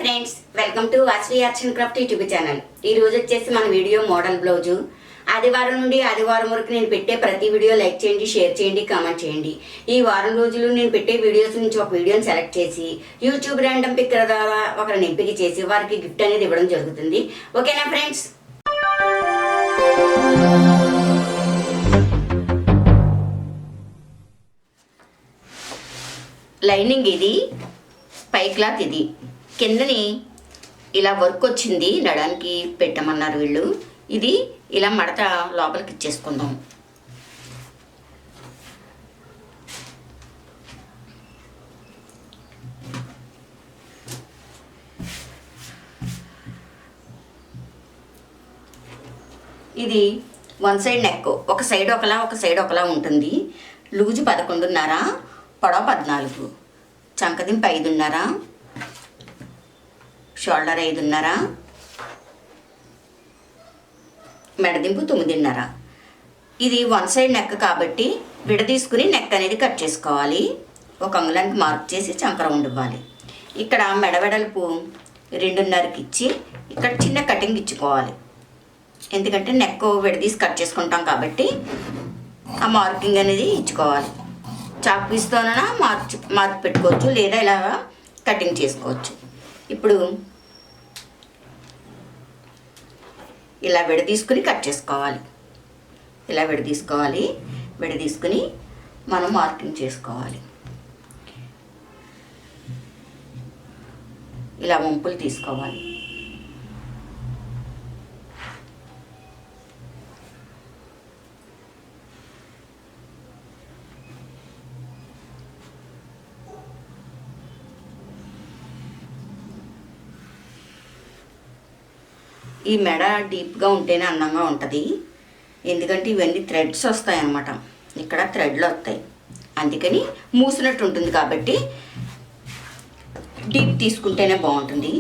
Friends, welcome to Vasavi-Arts&Crafts YouTube channel. ఈ రోజు వచ్చేసి మన వీడియో మోడల్ బ్లౌజు. ఆదివారం నుండి ఆదివారం వరకు నేను పెట్టే ప్రతి వీడియో లైక్ చేయండి, షేర్ చేయండి, కామెంట్ చేయండి. ఈ వారం రోజులు నేను పెట్టే వీడియోస్ నుంచి ఒక వీడియోని సెలెక్ట్ చేసి యూట్యూబ్ ర్యాండమ్ పిక్కర్ ద్వారా ఒకరిని ఎంపిక చేసి వారికి గిఫ్ట్ అనేది ఇవ్వడం జరుగుతుంది. ఓకేనా ఫ్రెండ్స్? లైనింగ్ ఇది, పై క్లాత్ ఇది. కిందని ఇలా వర్క్ వచ్చింది, నడానికి పెట్టమన్నారు వీళ్ళు. ఇది ఇలా మడత లోపలికి ఇచ్చేసుకుందాం. ఇది వన్ సైడ్ నెక్, ఒక సైడ్ ఒకలా ఒక సైడ్ ఒకలా ఉంటుంది. Loose 11.5, పొడవ 14, చంకదింపు 5.5, shoulder 5.5, మెడదింపు 9.5. ఇది వన్ సైడ్ నెక్ కాబట్టి విడదీసుకుని నెక్ అనేది కట్ చేసుకోవాలి. ఒక అంగుళానికి మార్క్ చేసి చంకర ఉండివ్వాలి. ఇక్కడ మెడ వెడల్పు 2.5కి ఇచ్చి ఇక్కడ చిన్న కటింగ్ ఇచ్చుకోవాలి. ఎందుకంటే నెక్ విడదీసి కట్ చేసుకుంటాం కాబట్టి ఆ మార్కింగ్ అనేది ఇచ్చుకోవాలి. చాక్ పీస్తోనైనా మార్క్ పెట్టుకోవచ్చు, లేదా ఇలా కటింగ్ చేసుకోవచ్చు. ఇప్పుడు ఇలా విడదీసుకుని కట్ చేసుకోవాలి. ఇలా విడదీసుకుని మనం మార్కింగ్ చేసుకోవాలి. ఇలా వంపులు తీసుకోవాలి. ఈ మెడ డీప్గా ఉంటేనే అందంగా ఉంటుంది. ఎందుకంటే ఇవన్నీ థ్రెడ్స్ వస్తాయి అన్నమాట, ఇక్కడ థ్రెడ్లు వస్తాయి. అందుకని మూసినట్టు ఉంటుంది కాబట్టి డీప్ తీసుకుంటేనే బాగుంటుంది.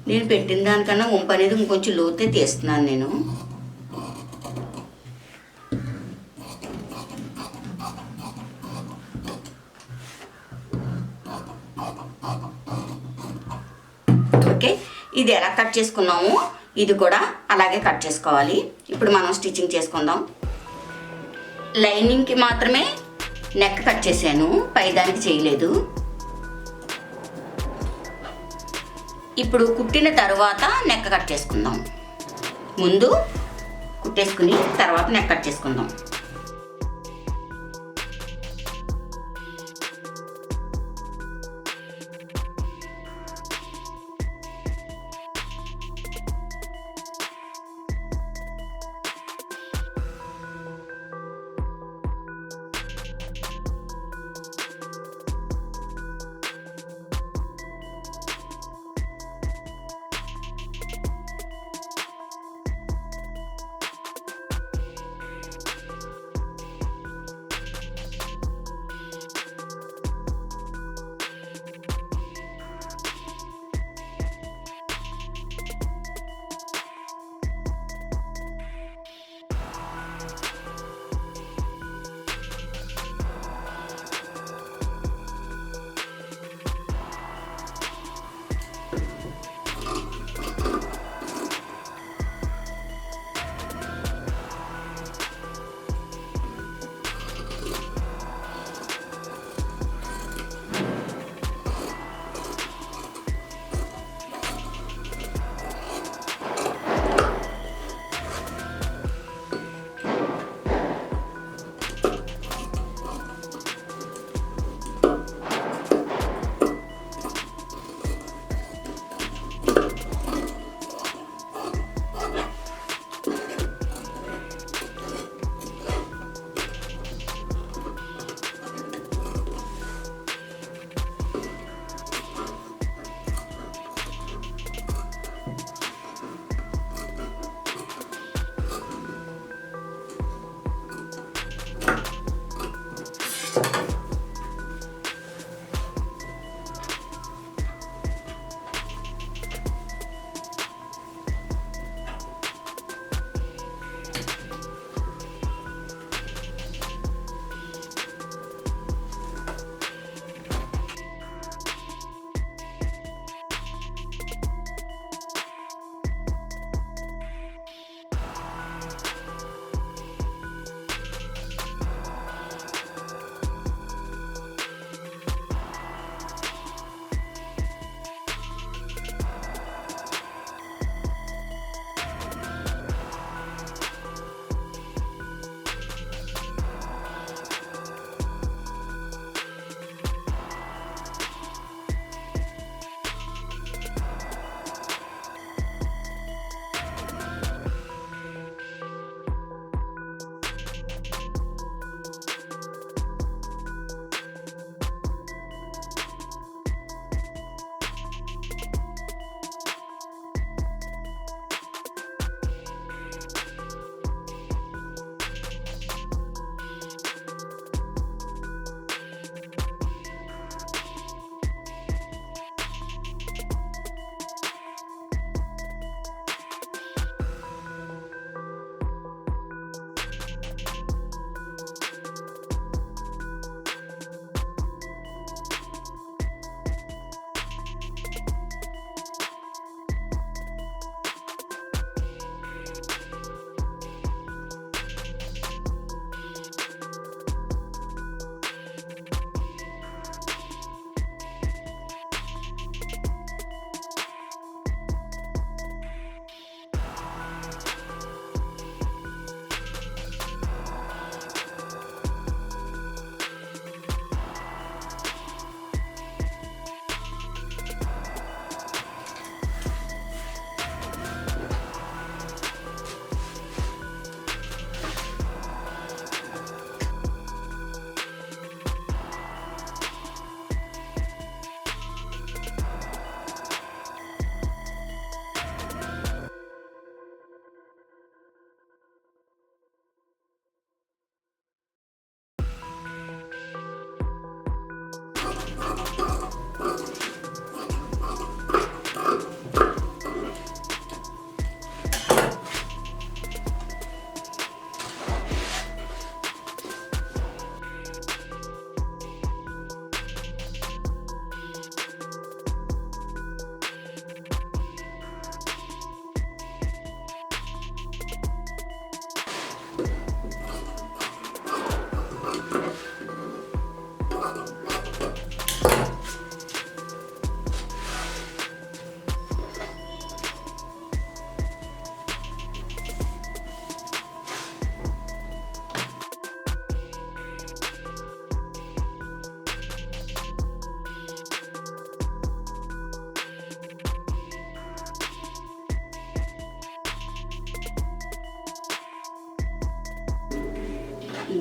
నేను పెట్టిన దానికన్నా వంపు అనేది ఇంకొంచెం లోతే తీస్తున్నాను నేను. ఓకే, ఇది ఎలా కట్ చేసుకున్నాము ఇది కూడా అలాగే కట్ చేసుకోవాలి. ఇప్పుడు మనం స్టిచ్చింగ్ చేసుకుందాం. లైనింగ్కి మాత్రమే నెక్ కట్ చేశాను, పైదానికి చేయలేదు. ఇప్పుడు కుట్టిన తర్వాత నెక్ కట్ చేసుకుందాం. ముందు కుట్టేసుకుని తర్వాత నెక్ కట్ చేసుకుందాం.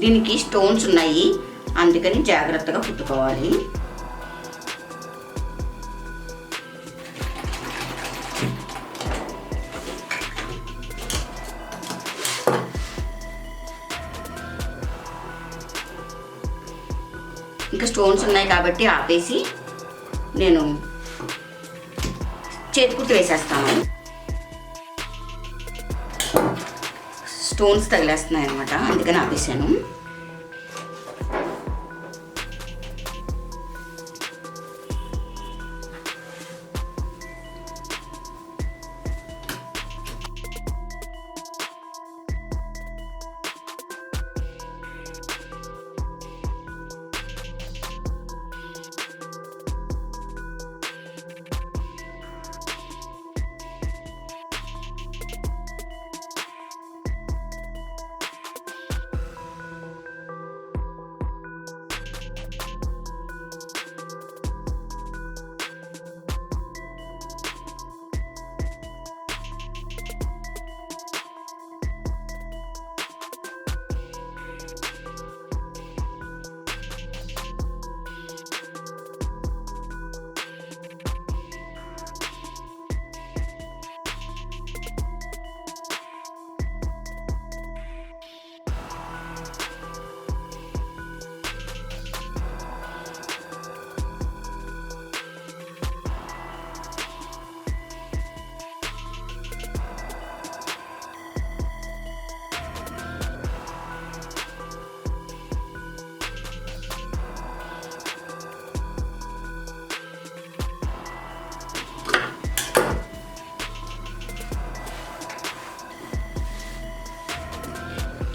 దీనికి స్టోన్స్ ఉన్నాయి, అందుకని జాగ్రత్తగా కుట్టుకోవాలి. ఇంకా స్టోన్స్ ఉన్నాయి కాబట్టి ఆపేసి నేను చేతి కుట్టు వేసేస్తాను. స్టోన్స్ తగిలేస్తున్నాయి అన్నమాట, అందుకని ఆపేసాను.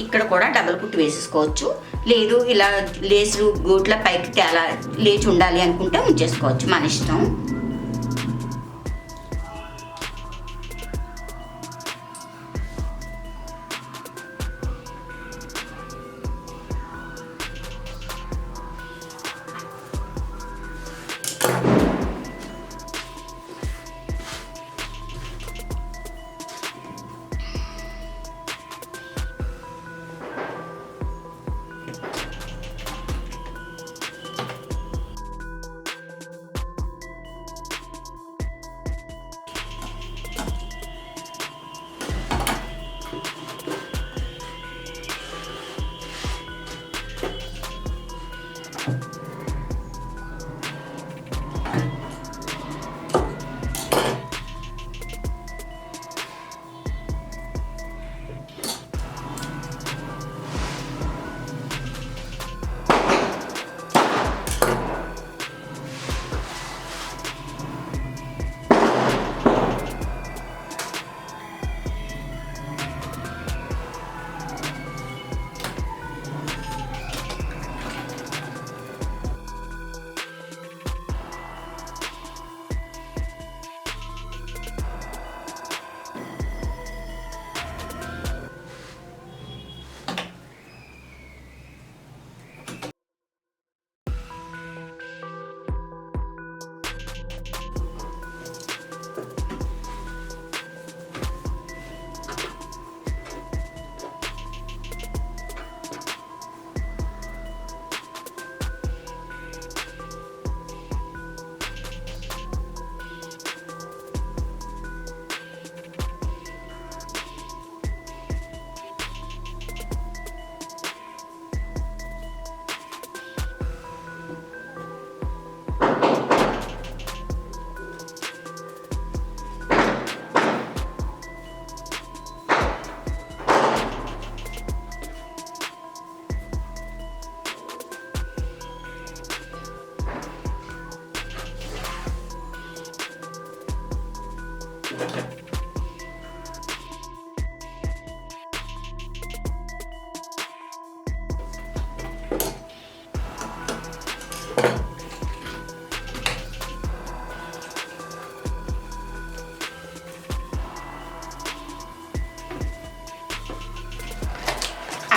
ఇక్కడ కూడా డబల్ కుట్టు వేసేసుకోవచ్చు, లేదు ఇలా లేసు గోట్ల పైకి తేలా లేచి ఉండాలి అనుకుంటే ఉంచేసుకోవచ్చు, మన ఇష్టం.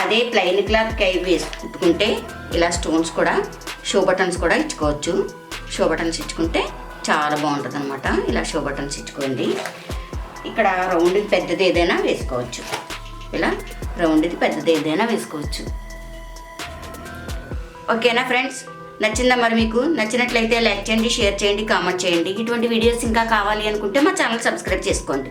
అదే ప్లెయిన్ క్లాత్కి అవి వేసి కుట్టుకుంటే ఇలా స్టోన్స్ కూడా షో బటన్స్ కూడా ఇచ్చుకోవచ్చు. షో బటన్స్ ఇచ్చుకుంటే చాలా బాగుంటుంది అనమాట. ఇలా షో బటన్స్ ఇచ్చుకోండి. ఇక్కడ రౌండ్ది పెద్దది ఏదైనా వేసుకోవచ్చు. ఇలా రౌండ్ది పెద్దది ఏదైనా వేసుకోవచ్చు. ఓకేనా ఫ్రెండ్స్? నచ్చిందా మరి మీకు? నచ్చినట్లయితే లైక్ చేయండి, షేర్ చేయండి, కామెంట్ చేయండి. ఇటువంటి వీడియోస్ ఇంకా కావాలి అనుకుంటే మా ఛానల్ సబ్స్క్రైబ్ చేసుకోండి.